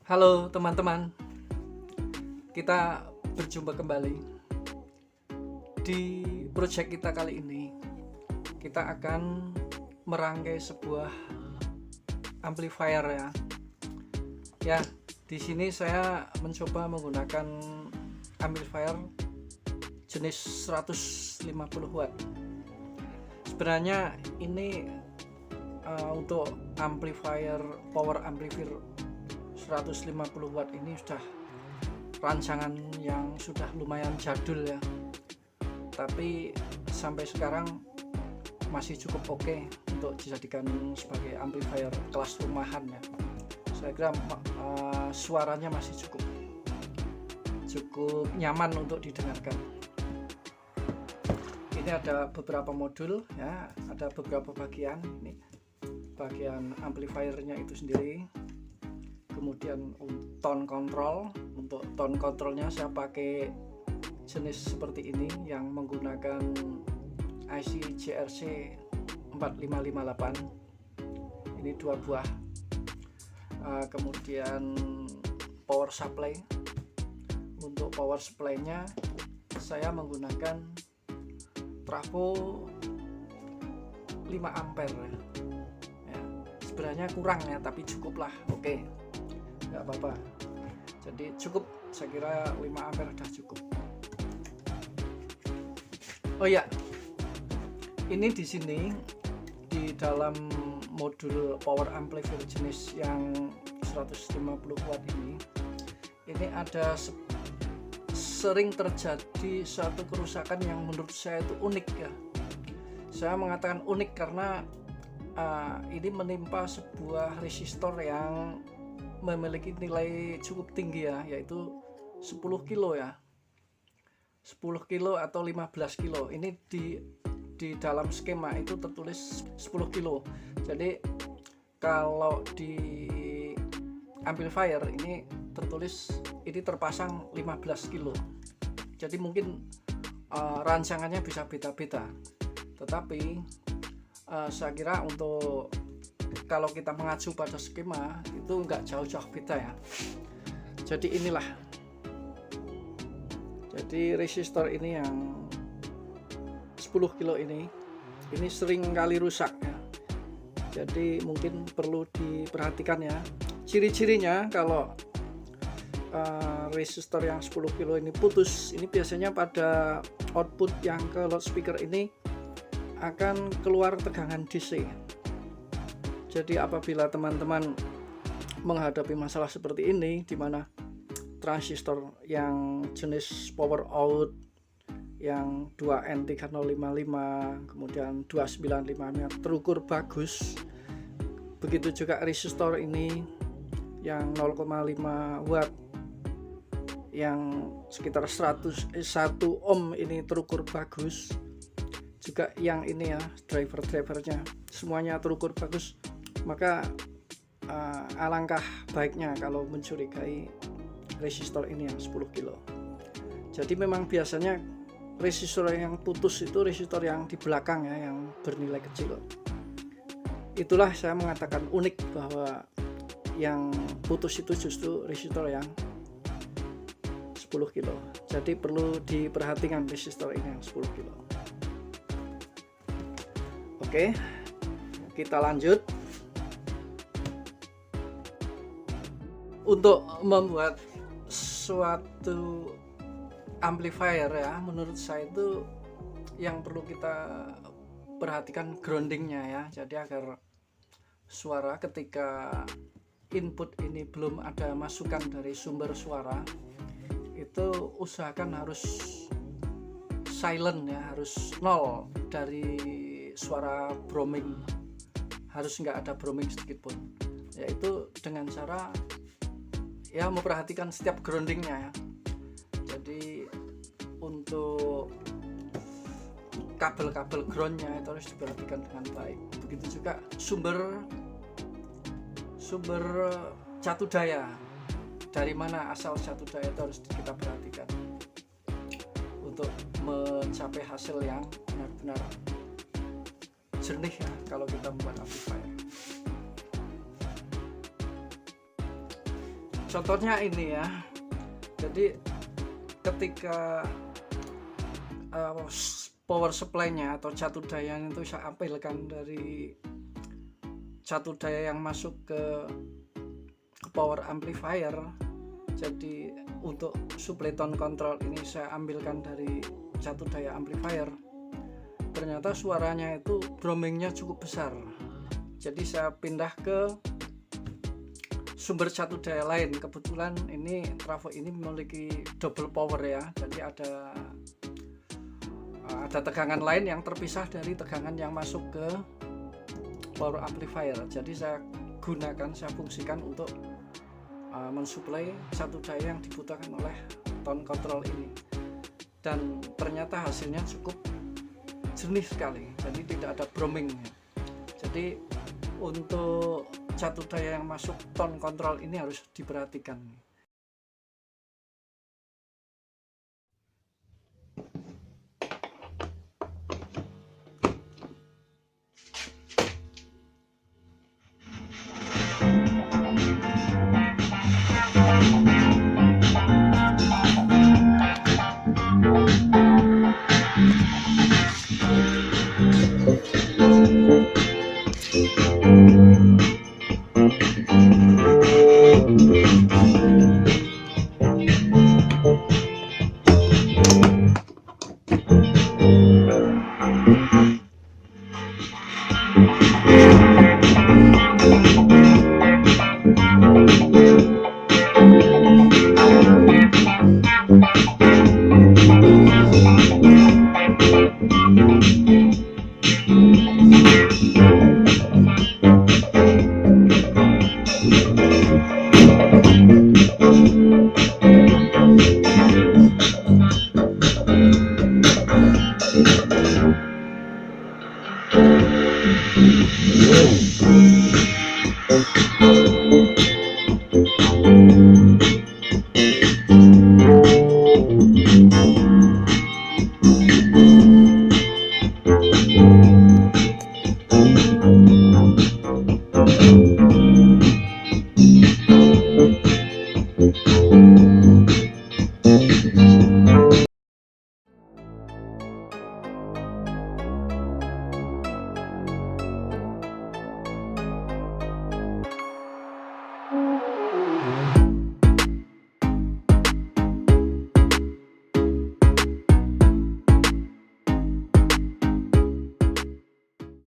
Halo teman-teman, kita berjumpa kembali. Di project kita kali ini, kita akan merangkai sebuah amplifier ya. Ya, di sini saya mencoba menggunakan amplifier jenis 150 watt. Sebenarnya ini untuk amplifier power amplifier 150 watt ini sudah rancangan yang sudah lumayan jadul ya, tapi sampai sekarang masih cukup oke untuk dijadikan sebagai amplifier kelas rumahan ya. Saya kira suaranya masih cukup nyaman untuk didengarkan. Ini ada beberapa modul ya, ada beberapa bagian. Ini bagian amplifiernya itu sendiri, kemudian tone control. Untuk tone controlnya saya pakai jenis seperti ini yang menggunakan IC JRC 4558, ini 2 buah. Kemudian power supply. Untuk power supply-nya saya menggunakan trafo 5 ampere ya. Sebenarnya kurang ya, tapi cukup lah, oke, nggak apa-apa. Jadi cukup, saya kira 5 ampere udah cukup. Oh ya, ini di sini di dalam modul power amplifier jenis yang 150 watt ini ada sering terjadi suatu kerusakan yang menurut saya itu unik ya. Saya mengatakan unik karena ini menimpa sebuah resistor yang memiliki nilai cukup tinggi ya, yaitu 10 kilo ya, 10 kilo atau 15 kilo. Ini di dalam skema itu tertulis 10 kilo. Jadi kalau di amplifier ini tertulis ini terpasang 15 kilo. Jadi mungkin rancangannya bisa beda-beda, tetapi saya kira untuk kalau kita mengacu pada skema itu nggak jauh-jauh beda ya. Jadi inilah, jadi resistor ini yang 10 kilo ini sering kali rusak ya. Jadi mungkin perlu diperhatikan ya. Ciri-cirinya kalau resistor yang 10 kilo ini putus, ini biasanya pada output yang ke loudspeaker ini akan keluar tegangan DC. Jadi apabila teman-teman menghadapi masalah seperti ini, di mana transistor yang jenis power out yang 2N3055 kemudian 295 terukur bagus, begitu juga resistor ini yang 0,5 watt yang sekitar 1 ohm ini terukur bagus, juga yang ini ya, drivernya semuanya terukur bagus, maka alangkah baiknya kalau mencurigai resistor ini yang 10 kilo. Jadi memang biasanya resistor yang putus itu resistor yang di belakang ya, yang bernilai kecil. Itulah saya mengatakan unik bahwa yang putus itu justru resistor yang 10 kilo. Jadi perlu diperhatikan resistor ini yang 10 kilo. Oke, kita lanjut. Untuk membuat suatu amplifier ya, menurut saya itu yang perlu kita perhatikan groundingnya ya. Jadi agar suara ketika input ini belum ada masukan dari sumber suara, itu usahakan harus silent ya, harus nol dari suara broming, harus nggak ada broming sedikit pun, yaitu dengan cara ya memperhatikan setiap groundingnya ya. Jadi untuk kabel-kabel groundnya itu harus diperhatikan dengan baik. Begitu juga sumber jatuh daya, dari mana asal jatuh daya itu harus kita perhatikan untuk mencapai hasil yang benar-benar jernih ya kalau kita membuat amplifier. Contohnya ini ya, jadi ketika power supply-nya atau catu dayanya itu saya ambilkan dari catu daya yang masuk ke power amplifier. Jadi untuk supply tone control ini saya ambilkan dari catu daya amplifier. Ternyata suaranya itu bromingnya cukup besar. Jadi saya pindah ke sumber catu daya lain. Kebetulan ini trafo ini memiliki double power ya. Jadi ada tegangan lain yang terpisah dari tegangan yang masuk ke power amplifier. Jadi saya fungsikan untuk mensuplai catu daya yang dibutuhkan oleh tone control ini. Dan ternyata hasilnya cukup jernih sekali, jadi tidak ada bromingnya. Jadi untuk catu daya yang masuk tone control ini harus diperhatikan.